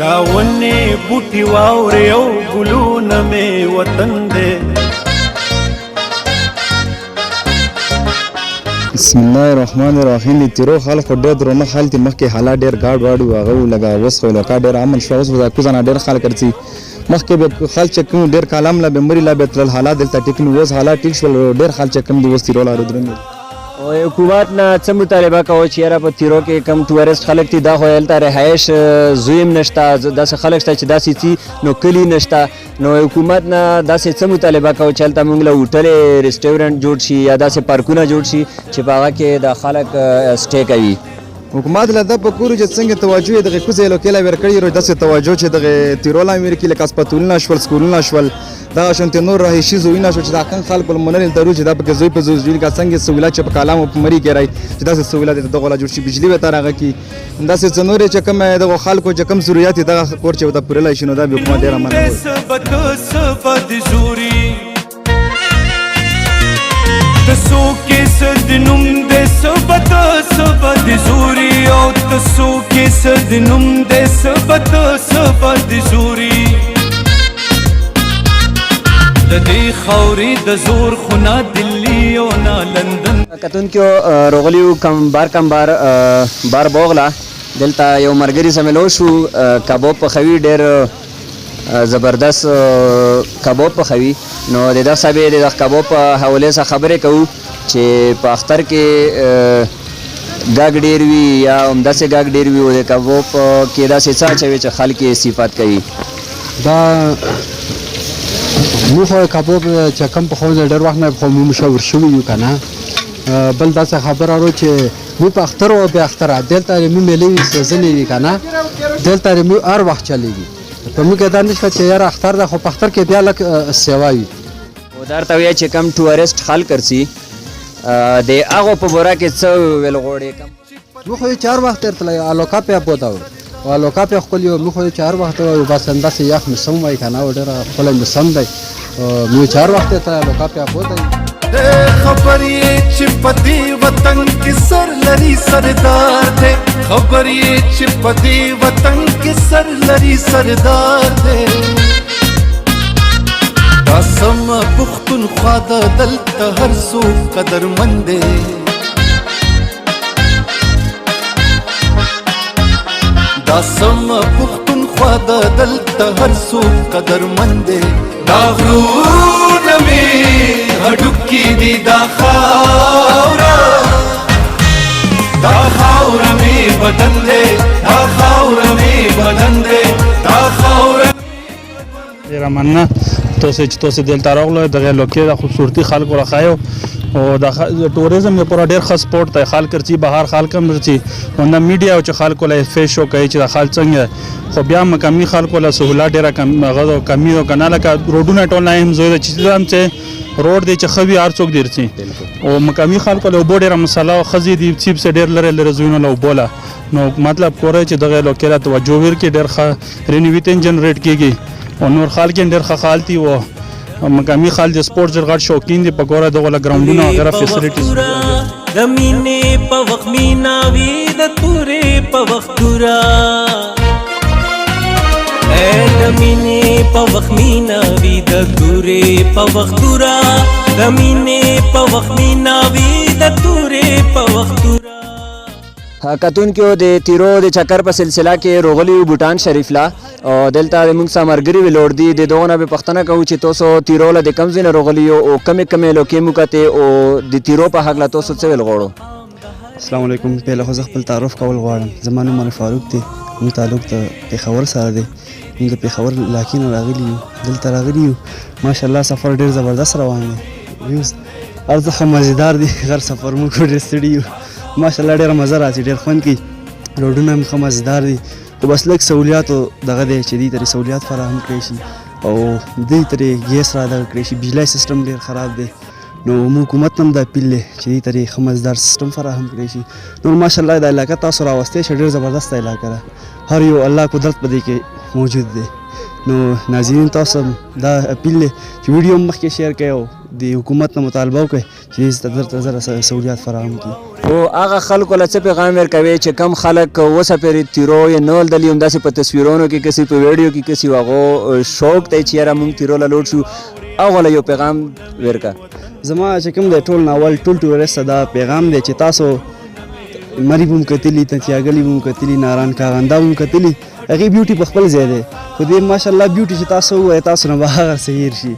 دا ونې بوټي واورې او ګلونه مې وطن دی. بسم الله الرحمن الرحیم. د تیرو خلکو ډېر درنه حال دي، مخکې حالات ډېر ګاډ واډ وو، هغه لږه اوس خو لکه ډېر امن شو. اوس به کوزه نه ډېر خلک راځي، مخکې به خلک چې کوم ډېر کالم لا به مري لا به تلل، حالات دلته ټیک نه، اوس حالات ټیک شول. ډېر خلک چې کوم دي اوس تیرو لارو درنګ. او حکومت نه څه مطالبه کوي چې یاره په تیرو کې کم ټورست خلک دي، دا خو هلته رهایش زویم نشته، داسې خلک شته چې داسې څي نو کلي نشته. نو حکومت نه داسې څه مطالبه کوي چې هلته موږ له هوټلې ریسټورنټ جوړ شي یا داسې پارکونه جوړ شي چې په هغه کې د خلک سټې کوي. حکومت له دا په کورو چې څنګه توجه یې دغه کوزې لوکېله ورکړي، داسې توجه چې دغه تیرو لامیر کې لکه هسپتالونه شول، سکولونه شول، دغه شانتې نور رهایشي ځایونه شول چې دا کم خلکو منل درو چې دا پکې زوی په زوی لکه څنګه سهولت چې په کالامو په مري کې راي چې داسې سهولت دغه لا جوړ شي، بجلی به تر هغه کې داسې څنور چې کوم دغه خلکو چې کوم ضرورت دغه کور چې دا پرلای شي، نو دا به حکومت ډېر منل. تسو کې صد نوم دې سبت سبد زوري او تسو کې صد نوم دې سبت سبد زوري د دې خوري د زور خنا دلی او نه لندن. کتون کې روغلیو کم بار بوغلا دلته یو مرګري سملو شو، کباب پخوي ډېر زبردست کباب پخوي. نو د دغه صاحب د کباب په حواله سره خبرې کوو چې په اختر کې ګاګ ډېر وي یا همداسې ګاګ ډېر وي، او د کباب کې داسې څه اچوي چې خلک یې صفات کوي. دا موږ خو کباب چې کوم پخوو ډېر وخت نه خو موږ مشهور شوي یو که نه. بل داسې خبره وه چې موږ په اختر او بې اختره دلته موږ میلې وي سیزنې وي که نه، دلته موږ هر وخت چلېږي. په موږ دا نشته چې یاره اختر ده، خو په اختر کې بیا لږ سیوا وي. او درته وایي چې کم ټورست خلک رسي د هغو په باره کې څه ویل غواړې؟ موږ خو یې چې هر وخت تللی الوکا پې پوته وو او الوکا پې ښکلي وو. موږ خو یې چې هر وخت وایو بس همداسې یخ موسم وایي که نه، او ډېره ښکلی موسم دی. موږ چې هر وخت تللی الوکا پې پوته وي. خبر یې چې په دې وطن کې سر لري سردار دی، خبر یې چې په دې وطن کې سر لري سردار دی. دا سم پښتونخوا د دلته هر څوک قدرمند دی. دا سم پښتونخوا د دلته هر څوک قدرمند دی. دا غرونه مې هډوکي دي، دا خاوره مې بدن دی، دا خاوره مې بدن دی، دا خاوره. ډېره مننه تاسو دلته راغلو، دغه لوکې د خوبصورتي خلکو راښایو او د ټوریزم لپاره ډېر ښه سپورټ دی. خلک راځي، بهر خلک هم راځي، او نه میډیا چې خلکو له فیس شو کوي چې د خلک څنګه، خو بیا مقامي خلکو له سهولت ډېره کمي او که نه لکه روډونه ټول نه هم زوی د چې هم چې روډ دی چې ښه وي هر څوک دې رسي، او مقامي خلکو له اوبو ډېره مسله او ښځې دي چیپ سے ډېر لرې زویونه له اوبو له. نو مطلب کوری چې دغه لوکې له توجه ورکړي، ډېر ښه رینویټن جنریټ کېږي او نور خلک یې ډېر ښه خال دي، او مقامي خلک د سپورټ ډېر غټ شوقین دي. په ګوره دغه ګراونډونه وغیره فیسلیټیز د مینې په وخت مینا وي، د تورې په وخت توره، د مینې په وخت مینا وي، د تورې په وخت توره، د مینې په وخت مینا وي، د تورې په وخت توره. کتون کې د تیرو د چکر په سلسله کې روغلی بوټان شریف لا او دلته موږ سره ملګري ویلوړ دي. د دغه نه به پوښتنه کوو چې تاسو تیرو له د کوم ځای نه روغلي او کمې لوکې مو کتې او د تیرو په هکله تاسو څه ویل غواړو؟ السلام علیکم. پهله خو زه خپل تعارف کول غواړم. زما نوم علی فاروق دی، موږ تعلق د پېښور سره دی. موږ د پېښور علاقې نه راغلي یو، دلته راغلي یو. ماشاءالله سفر ډېر زبردست روان دی، هر څه ښه مزېدار دی. غر سفر موږ ډېر ستړي یو، ماشاءالله ډېره مزه راځي، ډېر خوند کوي. روډونه هم ښه مزېدار دي، خو بس لږ سهولیاتو دغه دی چې دوی ته سهولیات فراهم کړی شي او دوی ته ګیس را دغه کړی شي. بجلی سیسټم ډېر خراب دی، نو موږ حکومت هم دا اپیل دی چې دوی ته ښه مزېدار سیسټم فراهم کړی شي. نور ماشاءالله دا علاقه تاسو راوستی شئ، ډېر زبردسته علاقه ده، هر یو الله قدرت په دې کې موجود دی. نو ناظرین تاسو دا اپیل دی چې ویډیو هم مخکې شیر کړئ او د حکومت نه مطالبه وکړئ چې دې ته زر سهولیات فراهم کړي. او هغه خلکو له څه پیغام ورکوي چې کم خلک اوسه پورې تیرو یې نه لیدلي همداسې په تصویرونو کې کسي په ویډیو کې کسي هغو شوق دی چې یاره موږ تیرو له لوټ شو هغو له یو پیغام ورکه زما چې کوم دی ټول ناول ټول ټورسټ ته دا پیغام دی چې تاسو مری بوم کتلی تنتیاګلی بوم کتلی ناران کاغندا بوم کتلی هغه بیوټي په خپل ځای دی خو دې ماشاءالله بیوټي چې تاسو وایي تاسو نه بهر سهیر شي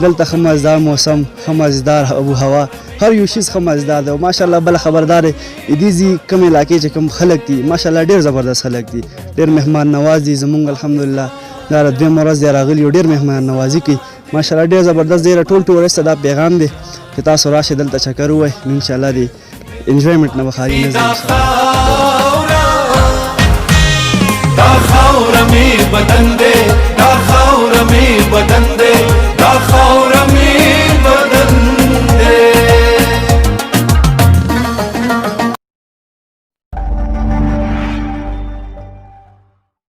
دلته ښه مزدار موسم ښه مزدار ابو هوا هر یو شیز ښه مزدار دی او ماشاءالله بله خبردار دی دې کوم علاقې چې کوم خلک دي ماشاءالله ډېر زبردست خلک دي ډېر مهمان نواز دي زمونږ الحمدلله دا دویمه ورځ دی راغلي ډېر مهمان نوازي کوي ماشاءالله ډېر زبردست دی ټول ټورسټ ته دا پیغام دی چې تاسو راشئ دلته چکر ووهئ نو انشاءالله دی انجوایمنټ نه به خالي نه ځي دا خاوره مې بدن دی